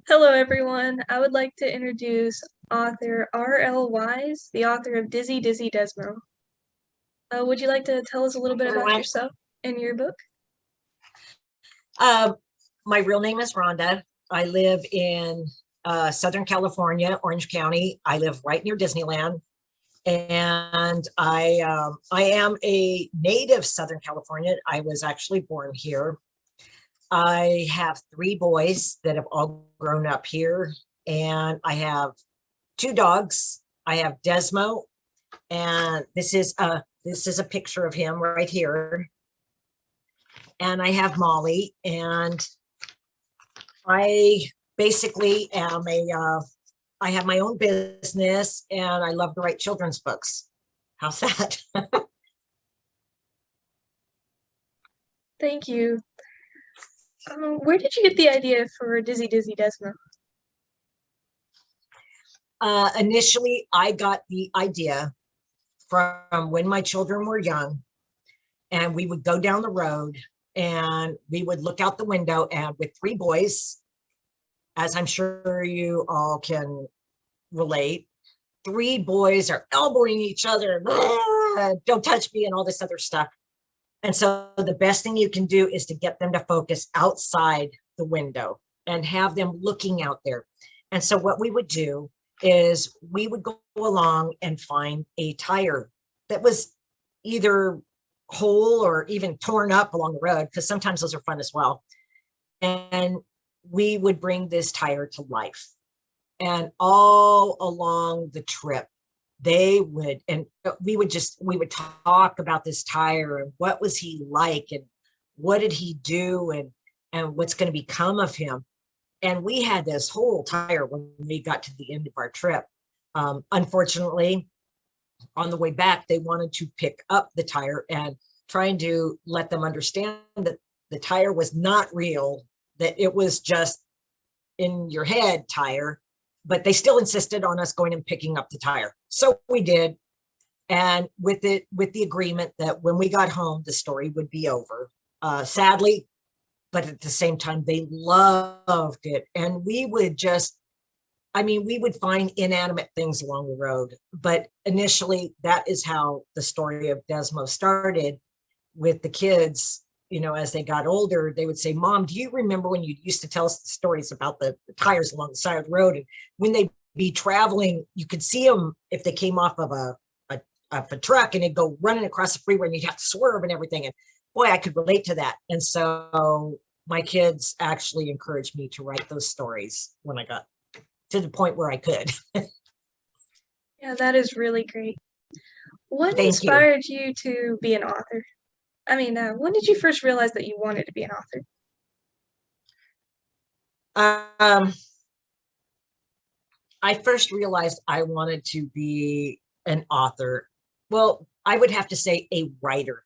Hello, everyone. I would like to introduce author R.L. Wise, the author of Dizzy Dizzy Desmo. Would you like to tell us a little bit about Everyone. yourself and your book? Uh, my real name is Rhonda. I live in Southern California, Orange County. I live right near Disneyland, and I am a native Southern California. I was actually born here. I have three boys that have all grown up here, and I have two dogs. I have Desmo, and this is a picture of him right here. And I have Molly, and I basically am I have my own business and I love to write children's books. How's that? Thank you. Where did you get the idea for Dizzy Dizzy Desmo? Initially, I got the idea from when my children were young, and we would go down the road and we would look out the window, and with three boys, as I'm sure you all can relate, three boys are elbowing each other, don't touch me, and all this other stuff. And so the best thing you can do is to get them to focus outside the window and have them looking out there. And so what we would do is we would go along and find a tire that was either whole or even torn up along the road, because sometimes those are fun as well. And we would bring this tire to life. And all along the trip, they would, and we would talk about this tire and what was he like and what did he do and what's going to become of him. And we had this whole tire when we got to the end of our trip. Unfortunately, on the way back, they wanted to pick up the tire, and trying to let them understand that the tire was not real, that it was just in your head tire, but they still insisted on us going and picking up the tire. So we did. And with the agreement that when we got home, the story would be over. Sadly, but at the same time, they loved it. And we would just, I mean, we would find inanimate things along the road. But initially, that is how the story of Desmo started with the kids. You know, as they got older, they would say, Mom, do you remember when you used to tell us the stories about the tires along the side of the road? And when they'd be traveling, you could see them if they came off of a truck, and they'd go running across the freeway and you'd have to swerve and everything. And boy, I could relate to that. And so my kids actually encouraged me to write those stories when I got to the point where I could. Yeah, that is really great. What Thank you. inspired you to be an author? When did you first realize that you wanted to be an author? Um, I first realized I wanted to be an author. Well, I would have to say a writer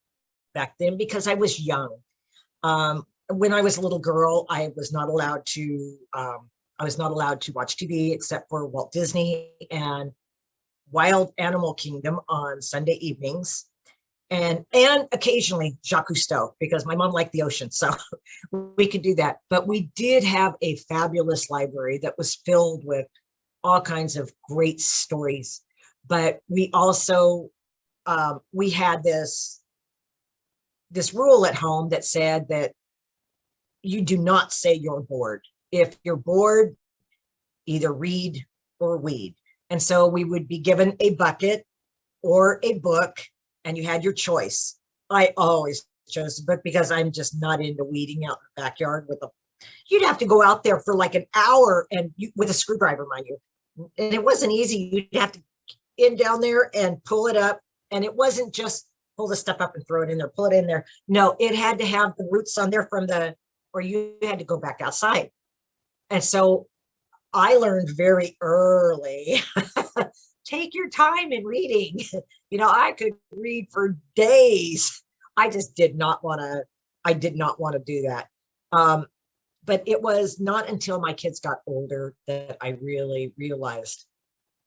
back then, because I was young. When I was a little girl, I was not allowed to watch TV except for Walt Disney and Wild Animal Kingdom on Sunday evenings, and occasionally Jacques Cousteau, because my mom liked the ocean, so we could do that. But we did have a fabulous library that was filled with all kinds of great stories. But we also we had this rule at home that said that you do not say you're bored. If you're bored, either read or weed. And so we would be given a bucket or a book, and you had your choice. I always chose the book because I'm just not into weeding out in the backyard with a, you'd have to go out there for like an hour and with a screwdriver, mind you. And it wasn't easy. You'd have to in down there and pull it up. And it wasn't just pull the stuff up and throw it in there, pull it in there. No, it had to have the roots on there or you had to go back outside. And so I learned very early, take your time in reading. You know, I could read for days. I just I did not want to do that. But it was not until my kids got older that I really realized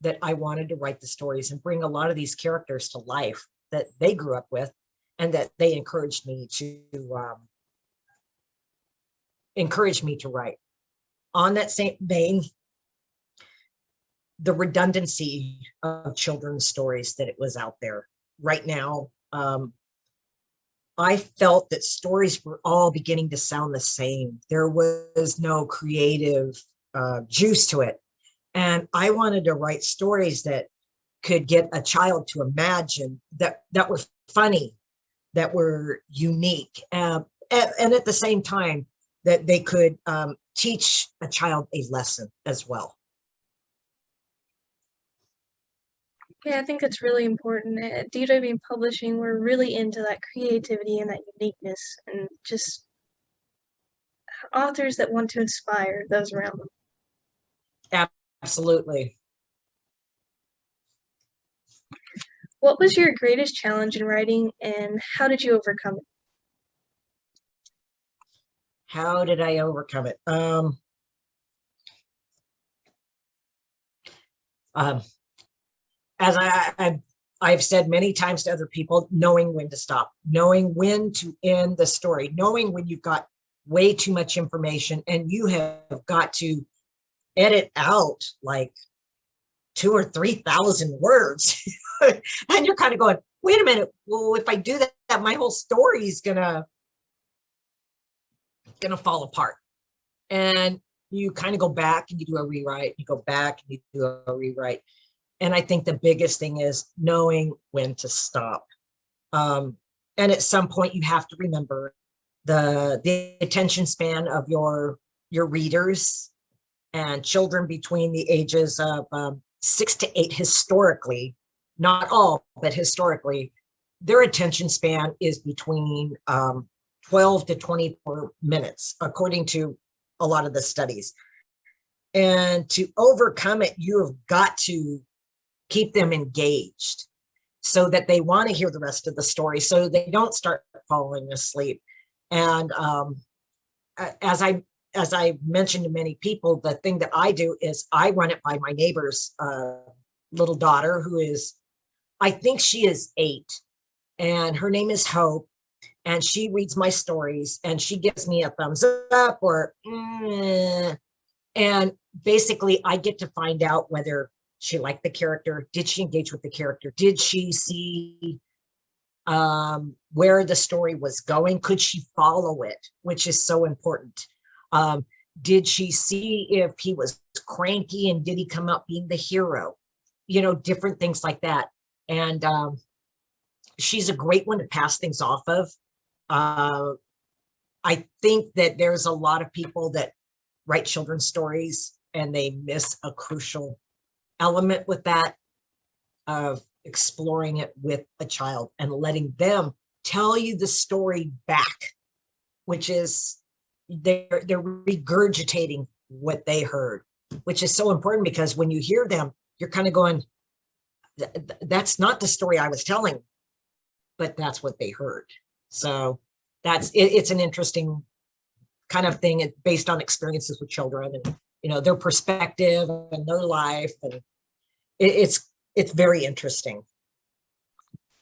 that I wanted to write the stories and bring a lot of these characters to life that they grew up with, and that they encouraged me to write. on that same vein, the redundancy of children's stories that it was out there right now. I felt that stories were all beginning to sound the same. There was no creative juice to it. And I wanted to write stories that could get a child to imagine, that were funny, that were unique, and at the same time that they could teach a child a lesson as well. Yeah, I think it's really important. At DW Publishing, we're really into that creativity and that uniqueness, and just authors that want to inspire those around them. Absolutely. What was your greatest challenge in writing, and how did you overcome it? How did I overcome it? As I've said many times to other people, knowing when to stop, knowing when to end the story, knowing when you've got way too much information and you have got to edit out like 2,000 or 3,000 words. And you're kind of going, wait a minute, well, if I do that, my whole story is gonna fall apart. And you kind of go back and you do a rewrite, you go back and you do a rewrite. And I think the biggest thing is knowing when to stop. And at some point you have to remember the attention span of your readers, and children between the ages of 6 to 8 historically, not all, but historically, their attention span is between 12 to 24 minutes, according to a lot of the studies. And to overcome it, you have got to keep them engaged so that they want to hear the rest of the story, so they don't start falling asleep. And as I mentioned to many people, the thing that I do is I run it by my neighbor's little daughter, who is, I think she is 8, and her name is Hope. And she reads my stories and she gives me a thumbs up or, and basically I get to find out whether she liked the character. Did she engage with the character? Did she see where the story was going? Could she follow it, which is so important? Did she see if he was cranky and did he come out being the hero? You know, different things like that. And she's a great one to pass things off of. I think that there's a lot of people that write children's stories and they miss a crucial element with that, of exploring it with a child and letting them tell you the story back, which is they're regurgitating what they heard, which is so important, because when you hear them, you're kind of going, that's not the story I was telling, but that's what they heard. So that's it's an interesting kind of thing based on experiences with children and, you know, their perspective and their life, and it's very interesting.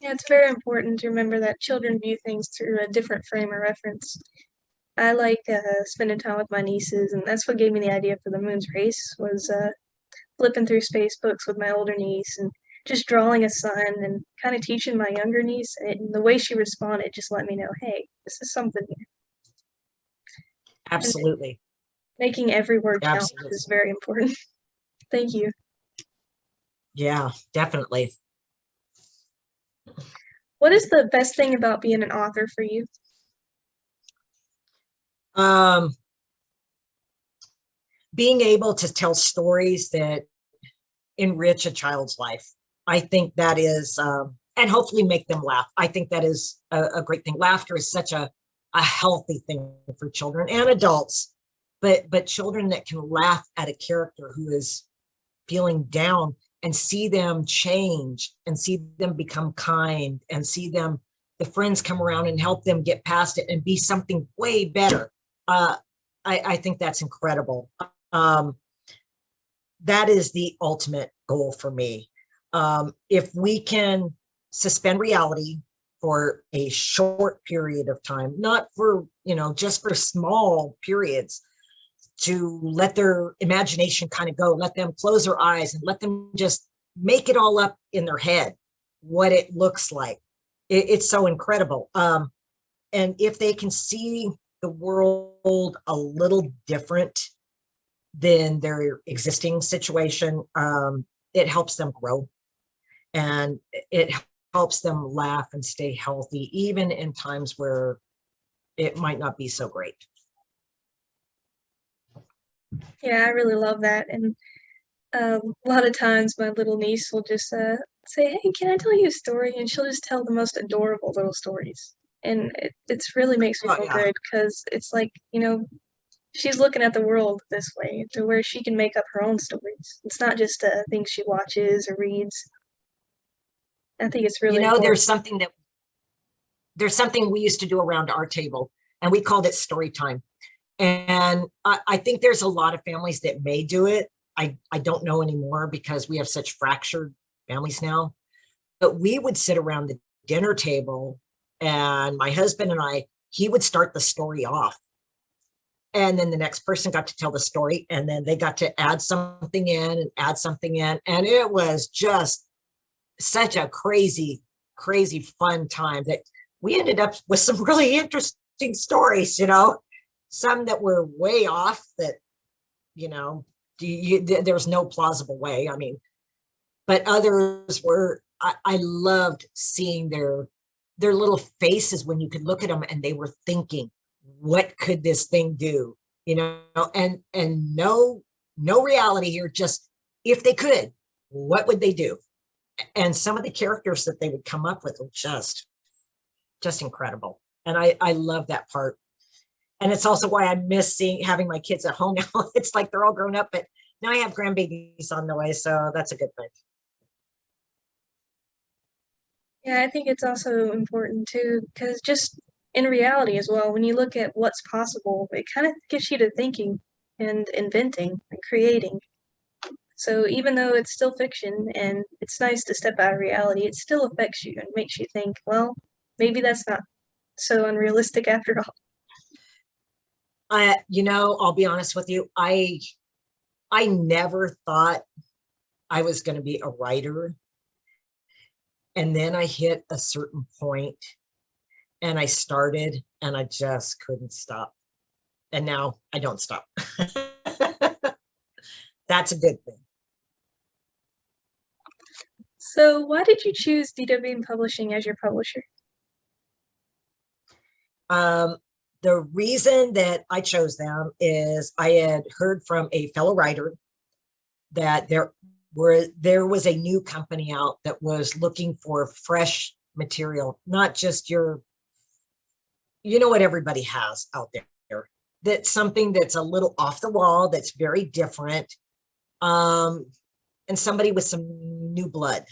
Yeah, it's very important to remember that children view things through a different frame of reference. I like spending time with my nieces, and that's what gave me the idea for the Moon's Race, was flipping through space books with my older niece and just drawing a sun and kind of teaching my younger niece, and the way she responded just let me know, hey, this is something here. Absolutely. And making every word count is very important. Thank you. Yeah, definitely. What is the best thing about being an author for you? Being able to tell stories that enrich a child's life. I think that is, and hopefully make them laugh. I think that is a great thing. Laughter is such a healthy thing for children and adults, but children that can laugh at a character who is feeling down and see them change and see them become kind and see them, the friends come around and help them get past it and be something way better. I think that's incredible. That is the ultimate goal for me. If we can suspend reality for a short period of time, not for, you know, just for small periods, to let their imagination kind of go, let them close their eyes and let them just make it all up in their head, what it looks like. It's so incredible. And if they can see the world a little different than their existing situation, it helps them grow, and it helps them laugh and stay healthy, even in times where it might not be so great. Yeah, I really love that. And a lot of times my little niece will just say, "Hey, can I tell you a story?" And she'll just tell the most adorable little stories. And it's really makes me Oh feel yeah. good because it's like, she's looking at the world this way to where she can make up her own stories. It's not just things she watches or reads. I think it's You really know, important. there's something we used to do around our table, and we called it story time. And I think there's a lot of families that may do it. I don't know anymore because we have such fractured families now. But we would sit around the dinner table, and my husband and I, he would start the story off. And then the next person got to tell the story, and then they got to add something in and add something in. And it was just such a crazy, crazy fun time that we ended up with some really interesting stories, some that were way off that, you know, there's no plausible way. I mean, but others were, I loved seeing their little faces when you could look at them and they were thinking, what could this thing do? And no reality here, just if they could, what would they do? And some of the characters that they would come up with were just incredible. And I love that part. And it's also why I miss having my kids at home now. It's like they're all grown up, but now I have grandbabies on the way, so that's a good thing. Yeah, I think it's also important too, because just in reality as well, when you look at what's possible, it kind of gets you to thinking and inventing and creating. So even though it's still fiction and it's nice to step out of reality, it still affects you and makes you think, well, maybe that's not so unrealistic after all. I'll be honest with you. I never thought I was going to be a writer. And then I hit a certain point and I started and I just couldn't stop. And now I don't stop. That's a good thing. So why did you choose DW Publishing as your publisher? The reason that I chose them is I had heard from a fellow writer that there was a new company out that was looking for fresh material, not just what everybody has out there. That's something that's a little off the wall, that's very different, and somebody with some new blood,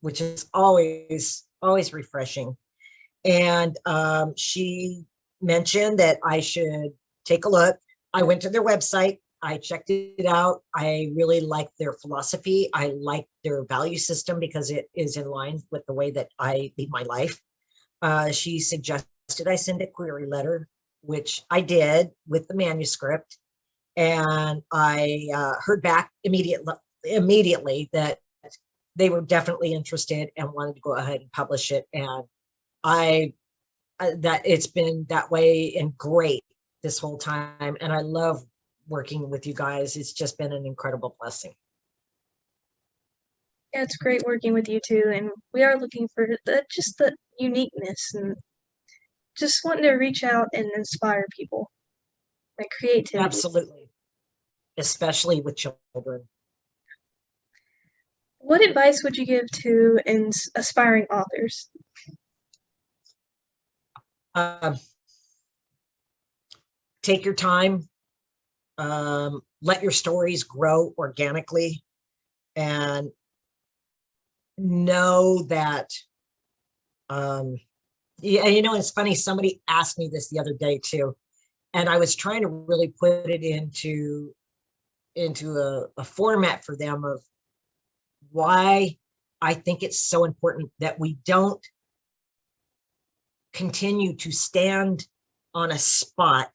which is always refreshing. And she mentioned that I should take a look. I went to their website. I checked it out. I really like their philosophy. I like their value system because it is in line with the way that I lead my life. She suggested I send a query letter, which I did with the manuscript. And I heard back immediately that they were definitely interested and wanted to go ahead and publish it. And that it's been that way and great this whole time. And I love working with you guys. It's just been an incredible blessing. Yeah, it's great working with you too, and we are looking for just the uniqueness and just wanting to reach out and inspire people, like creativity. Absolutely. Especially with children. What advice would you give to aspiring authors? Um, take your time. Let your stories grow organically, and know that yeah, it's funny, somebody asked me this the other day too, and I was trying to really put it into a format for them of why I think it's so important that we don't continue to stand on a spot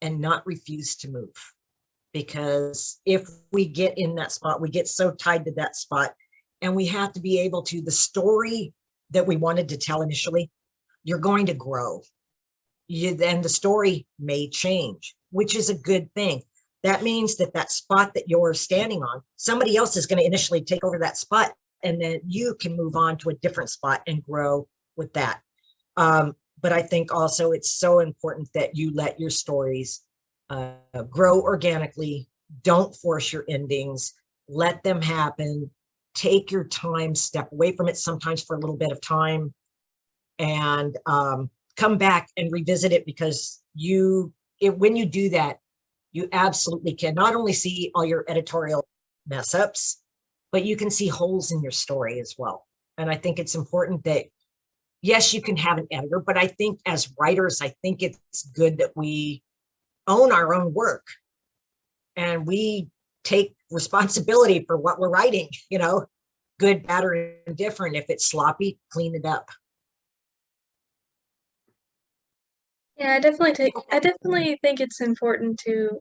and not refuse to move. Because if we get in that spot, we get so tied to that spot, and we have to be able to, the story that we wanted to tell initially, you're going to grow. Then the story may change, which is a good thing. That means that that spot that you're standing on, somebody else is going to initially take over that spot, and then you can move on to a different spot and grow with that. But I think also it's so important that you let your stories grow organically. Don't force your endings. Let them happen. Take your time, step away from it sometimes for a little bit of time, and come back and revisit it, because when you do that, you absolutely can not only see all your editorial mess ups, but you can see holes in your story as well. And I think it's important that, yes, you can have an editor, but I think as writers, I think it's good that we own our own work and we take responsibility for what we're writing, good, bad, or indifferent. If it's sloppy, clean it up. Yeah, I definitely think it's important to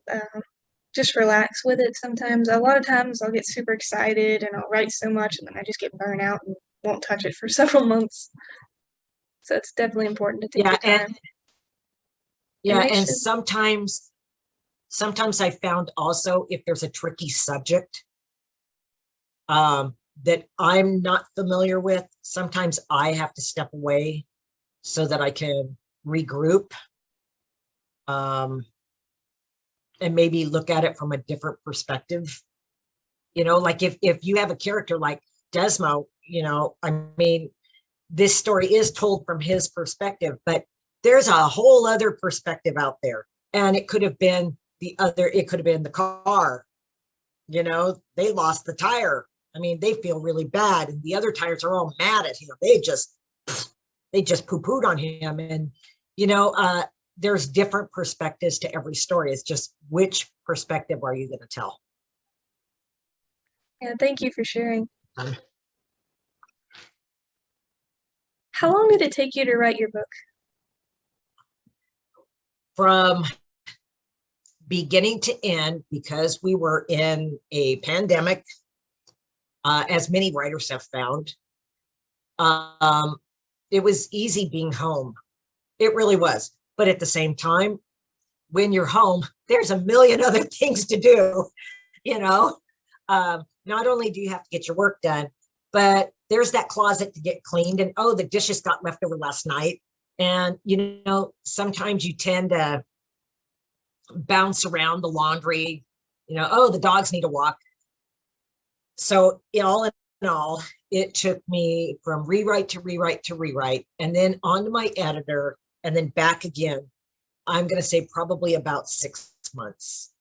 just relax with it sometimes. A lot of times I'll get super excited and I'll write so much and then I just get burnt out and won't touch it for several months. So it's definitely important to take Yeah, your time. and sometimes I found also, if there's a tricky subject that I'm not familiar with, sometimes I have to step away so that I can regroup, and maybe look at it from a different perspective. Like if you have a character like Desmo, I mean, this story is told from his perspective, but there's a whole other perspective out there. And it could have been the car, they lost the tire. I mean, they feel really bad, and the other tires are all mad at him. They just poo-pooed on him. And, there's different perspectives to every story. It's just, which perspective are you going to tell? Yeah, thank you for sharing. Um, How long did it take you to write your book? From beginning to end, because we were in a pandemic, as many writers have found, it was easy being home. It really was. But at the same time, when you're home, there's a million other things to do. Not only do you have to get your work done, but there's that closet to get cleaned, and the dishes got left over last night. And sometimes you tend to bounce around the laundry, the dogs need a walk. So all in all, it took me from rewrite to rewrite to rewrite, and then onto my editor, and then back again. I'm going to say probably about 6 months.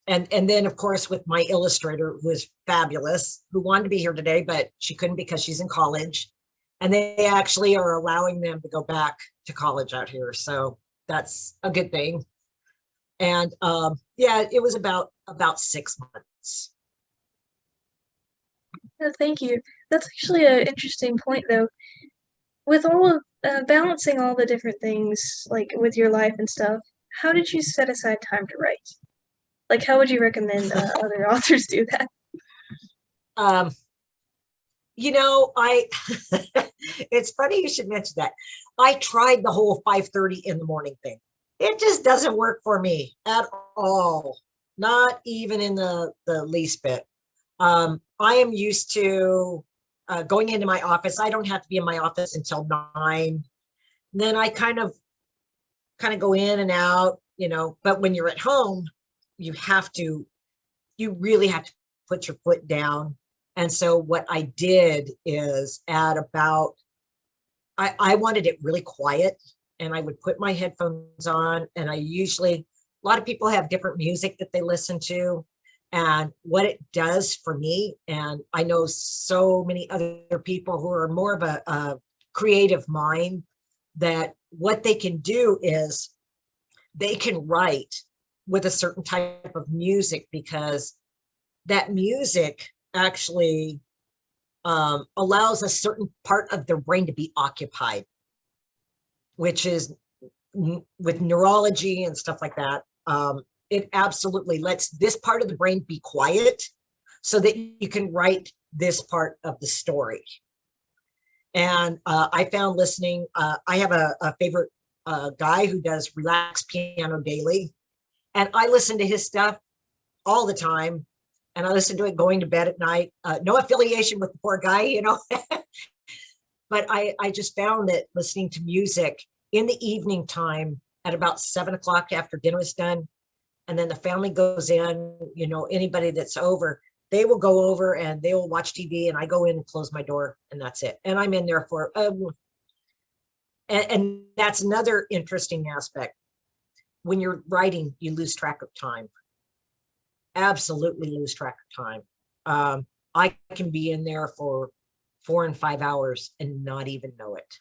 And then, of course, with my illustrator, who is fabulous, who wanted to be here today, but she couldn't because she's in college. And they actually are allowing them to go back to college out here. So that's a good thing. And it was about 6 months. Thank you. That's actually an interesting point, though. With all of balancing all the different things, like with your life and stuff, how did you set aside time to write? Like, how would you recommend other authors do that? Um, I it's funny you should mention that. I tried the whole 5:30 in the morning thing. It just doesn't work for me at all. Not even in the least bit. I am used to going into my office. I don't have to be in my office until 9. Then I kind of go in and out, but when you're at home, you really have to put your foot down. And so what I did is I wanted it really quiet, and I would put my headphones on, and a lot of people have different music that they listen to. And what it does for me, and I know so many other people who are more of a creative mind, that what they can do is they can write with a certain type of music, because that music actually allows a certain part of their brain to be occupied, which is with neurology and stuff like that, it absolutely lets this part of the brain be quiet so that you can write this part of the story. And I found listening, I have a favorite guy who does relax piano daily. And I listen to his stuff all the time. And I listen to it going to bed at night. No affiliation with the poor guy, you know. But I just found that listening to music in the evening time at about 7 o'clock after dinner is done, and then the family goes in, you know, anybody that's over, they will go over and they will watch TV, and I go in and close my door, and that's it. And I'm in there for, and that's another interesting aspect. When you're writing, you lose track of time. Absolutely lose track of time. I can be in there for 4 and 5 hours and not even know it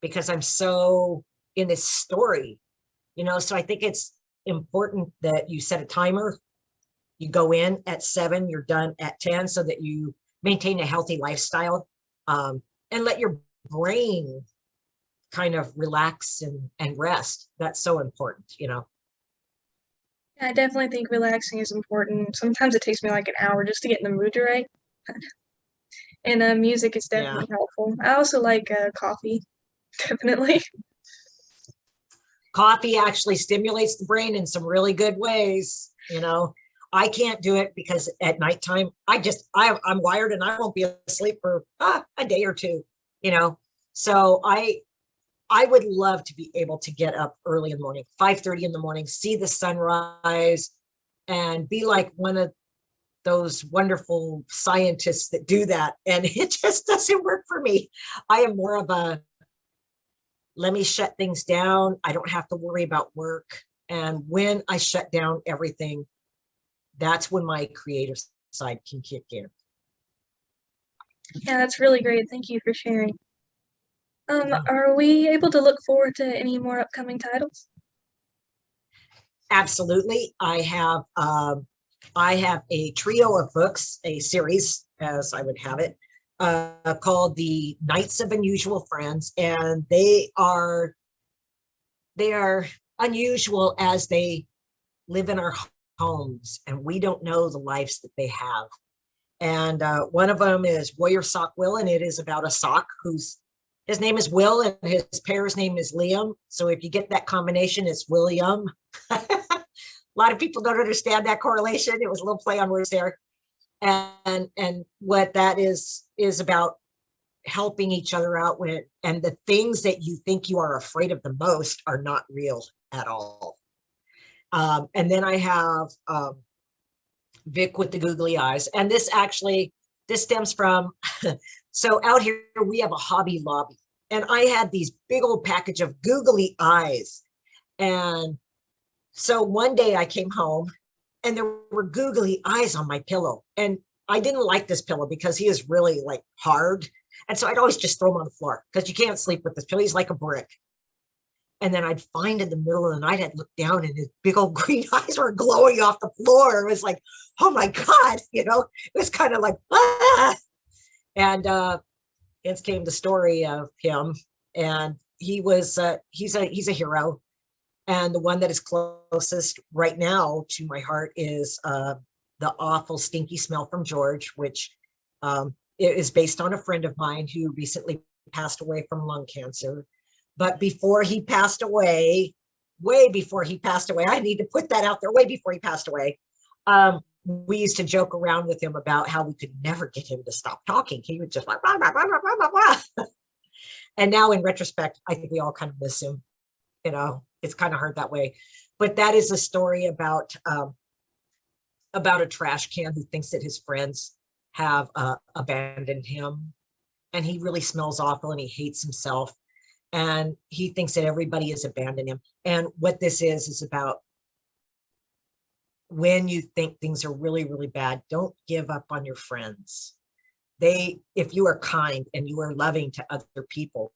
because I'm so in this story, you know. So I think it's important that you set a timer. You go in at 7, you're done at 10, so that you maintain a healthy lifestyle, and let your brain kind of relax and rest. That's so important, you know. I definitely think relaxing is important. Sometimes it takes me like an hour just to get in the mood to write. And music is Yeah. definitely helpful. I also like coffee, definitely. Coffee actually stimulates the brain in some really good ways, you know. I can't do it because at nighttime, I'm wired and I won't be asleep for a day or two, you know. So I would love to be able to get up early in the morning, 5:30 in the morning, see the sunrise, and be like one of those wonderful scientists that do that. And it just doesn't work for me. I am more of a, let me shut things down. I don't have to worry about work. And when I shut down everything, that's when my creative side can kick in. Yeah, that's really great. Thank you for sharing. Are we able to look forward to any more upcoming titles? Absolutely. I have a trio of books, a series, as I would have it, called the Knights of Unusual Friends, and they are unusual as they live in our homes, and we don't know the lives that they have. And one of them is Warrior Sock Will, and it is about a sock his name is Will and his pair's name is Liam. So if you get that combination, it's William. A lot of people don't understand that correlation. It was a little play on words there. And what that is about helping each other out and the things that you think you are afraid of the most are not real at all. And then I have Vic with the googly eyes. And this stems from, so out here we have a Hobby Lobby. And I had these big old package of googly eyes. And so one day I came home and there were googly eyes on my pillow. And I didn't like this pillow because he is really like hard. And so I'd always just throw him on the floor because you can't sleep with this pillow. He's like a brick. And then I'd find in the middle of the night, I'd look down and his big old green eyes were glowing off the floor. It was like, oh my God, you know, it was kind of like, ah. And it came the story of him. And he's a hero. And the one that is closest right now to my heart is The Awful Stinky Smell from George, which is based on a friend of mine who recently passed away from lung cancer. But before he passed away, way before he passed away, I need to put that out there, way before he passed away, we used to joke around with him about how we could never get him to stop talking. He would just like, blah, blah, blah, blah, blah, blah. And now in retrospect, I think we all kind of miss him. You know, it's kind of hard that way. But that is a story about a trash can who thinks that his friends have abandoned him. And he really smells awful and he hates himself. And he thinks that everybody has abandoned him. And what this is about when you think things are really, really bad, don't give up on your friends. If you are kind and you are loving to other people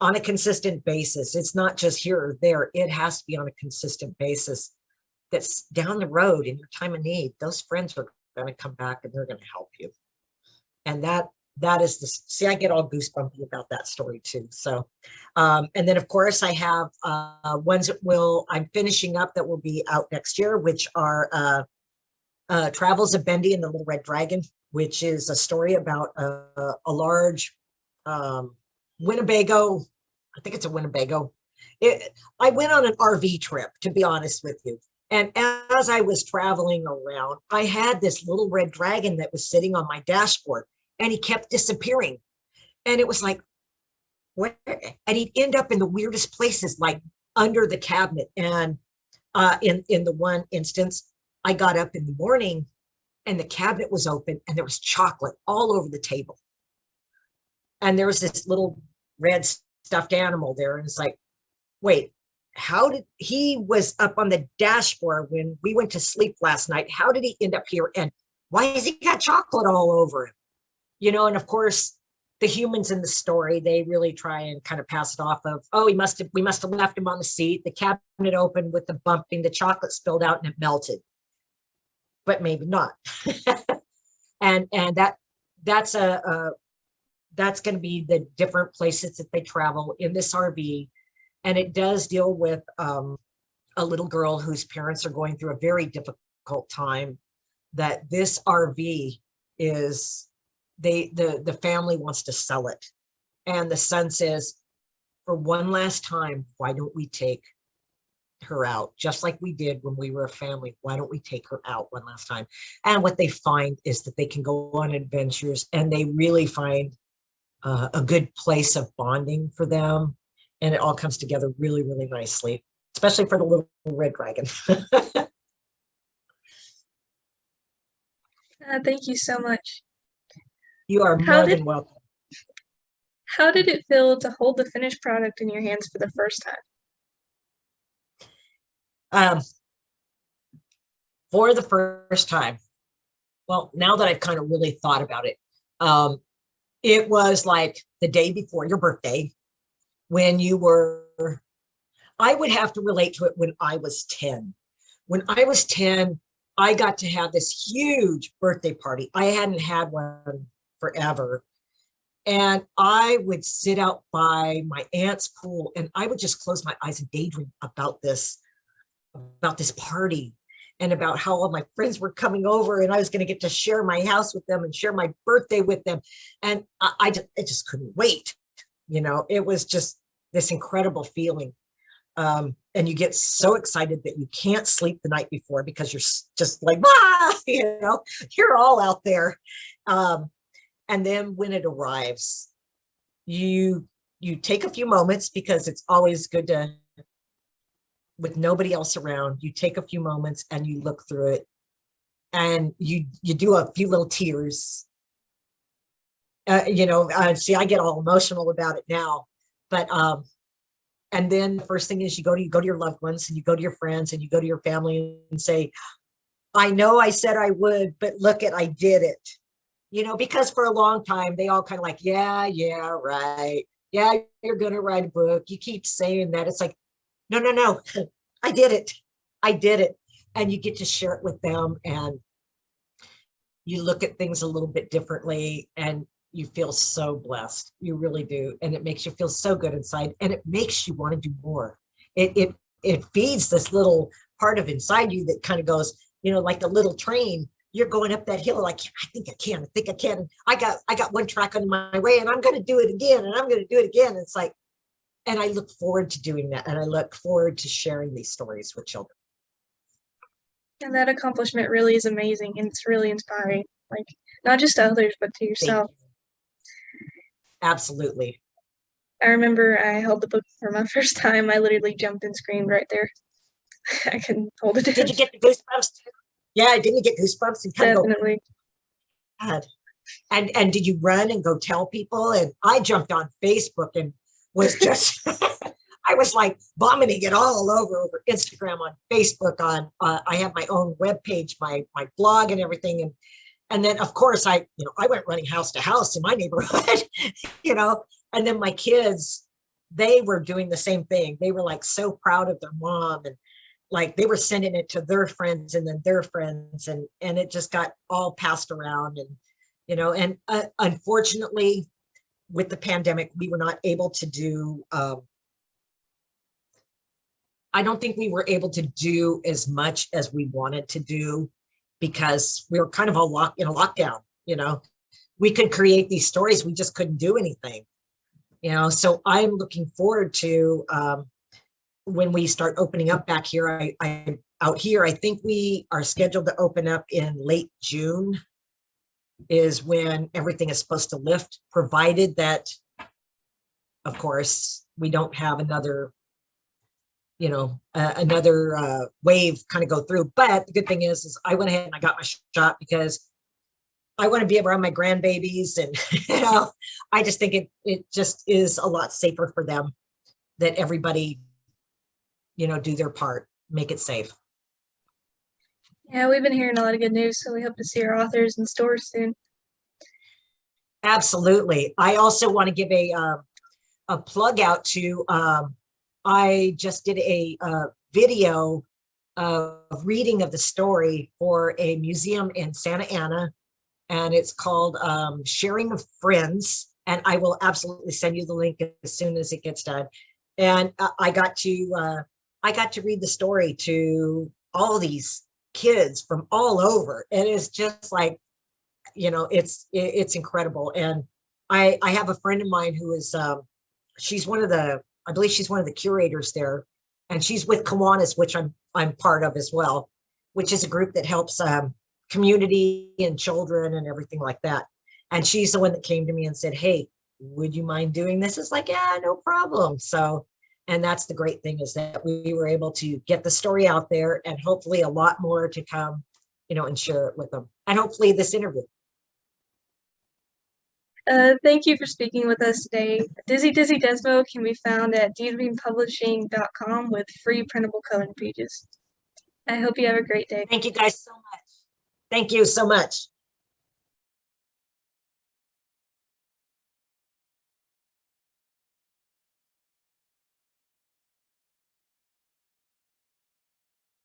on a consistent basis, it's not just here or there, it has to be on a consistent basis. That's down the road in your time of need, those friends are going to come back and they're going to help you. And that is the, see, I get all goosebumpy about that story too. So, and then of course I have ones that I'm finishing up that will be out next year, which are Travels of Bendy and the Little Red Dragon, which is a story about a large Winnebago, I think it's a Winnebago. I went on an RV trip, to be honest with you. And as I was traveling around, I had this little red dragon that was sitting on my dashboard, and he kept disappearing. And it was like, where? And he'd end up in the weirdest places, like under the cabinet. And in the one instance, I got up in the morning and the cabinet was open and there was chocolate all over the table. And there was this little red stuffed animal there. And it's like, wait, how did he was up on the dashboard when we went to sleep last night? How did he end up here? And why has he got chocolate all over him? You know, and of course, the humans in the story, they really try and kind of pass it off of, oh, we must have left him on the seat. The cabinet opened with the bumping, the chocolate spilled out and it melted. But maybe not. and that's that's going to be the different places that they travel in this RV. And it does deal with a little girl whose parents are going through a very difficult time, that this RV is, the family wants to sell it. And the son says, for one last time, why don't we take her out, just like we did when we were a family? Why don't we take her out one last time? And what they find is that they can go on adventures, and they really find a good place of bonding for them. And it all comes together really, really nicely, especially for the little red dragon. Thank you so much. You are more than welcome. How did it feel to hold the finished product in your hands for the first time? For the first time, well, now that I've kind of really thought about it, it was like the day before your birthday, when you were, I would have to relate to it when I was 10. When I was 10, I got to have this huge birthday party. I hadn't had one forever. And I would sit out by my aunt's pool and I would just close my eyes and daydream about this party, and about how all my friends were coming over and I was going to get to share my house with them and share my birthday with them. And I just couldn't wait. You know, it was just this incredible feeling. And you get so excited that you can't sleep the night before because you're just like, ah, you know, you're all out there. And then when it arrives, you take a few moments, because it's always good to, with nobody else around, you take a few moments and you look through it, and you do a few little tears. You know, see, I get all emotional about it now, but and then the first thing is you go to your loved ones, and you go to your friends, and you go to your family and say, I know I said I would, but look at, I did it. You know, because for a long time, they all kind of like, yeah, right. Yeah, you're going to write a book. You keep saying that. It's like, no, I did it. I did it. And you get to share it with them, and you look at things a little bit differently, and you feel so blessed. You really do. And it makes you feel so good inside, and it makes you want to do more. It feeds this little part of inside you that kind of goes, you know, like a little train. You're going up that hill like, I think I can. I got one track on my way, and I'm going to do it again, and I'm going to do it again. It's like, and I look forward to doing that, and I look forward to sharing these stories with children. And that accomplishment really is amazing, and it's really inspiring. Like, not just to others, but to yourself. Absolutely. I remember I held the book for my first time. I literally jumped and screamed right there. I couldn't hold it in. Did you get the goosebumps too? Yeah, didn't you get goosebumps? And kind Definitely. Of go, God. And did you run and go tell people? And I jumped on Facebook and was just, I was like vomiting it all over Instagram, on Facebook, on, I have my own webpage, my blog and everything. And then of course I went running house to house in my neighborhood, you know, and then my kids, they were doing the same thing. They were like so proud of their mom, and like they were sending it to their friends and then their friends, and it just got all passed around. And unfortunately, with the pandemic, we were not able to do, I don't think we were able to do as much as we wanted to do because we were kind of in a lockdown. We could create these stories, we just couldn't do anything. So I'm looking forward to when we start opening up back here. I out here, I think we are scheduled to open up in late June is when everything is supposed to lift, provided that, of course, we don't have another wave kind of go through. But the good thing is I went ahead and I got my shot because I want to be around my grandbabies, and I just think it just is a lot safer for them that everybody do their part, make it safe. Yeah, we've been hearing a lot of good news, so we hope to see our authors in stores soon. Absolutely. I also want to give a plug out to I just did a video of reading of the story for a museum in Santa Ana, and it's called Sharing of Friends. And I will absolutely send you the link as soon as it gets done. And I got to read the story to all these kids from all over, and it's just like, it's incredible. And I have a friend of mine who is she's I believe she's one of the curators there, and she's with Kiwanis, which I'm part of as well, which is a group that helps community and children and everything like that. And she's the one that came to me and said, "Hey, would you mind doing this?" It's like, yeah, no problem. So, and that's the great thing, is that we were able to get the story out there, and hopefully a lot more to come, and share it with them. And hopefully this interview. Thank you for speaking with us today. Dizzy Dizzy Desmo can be found at dbeampublishing.com with free printable coloring pages. I hope you have a great day. Thank you guys so much. Thank you so much.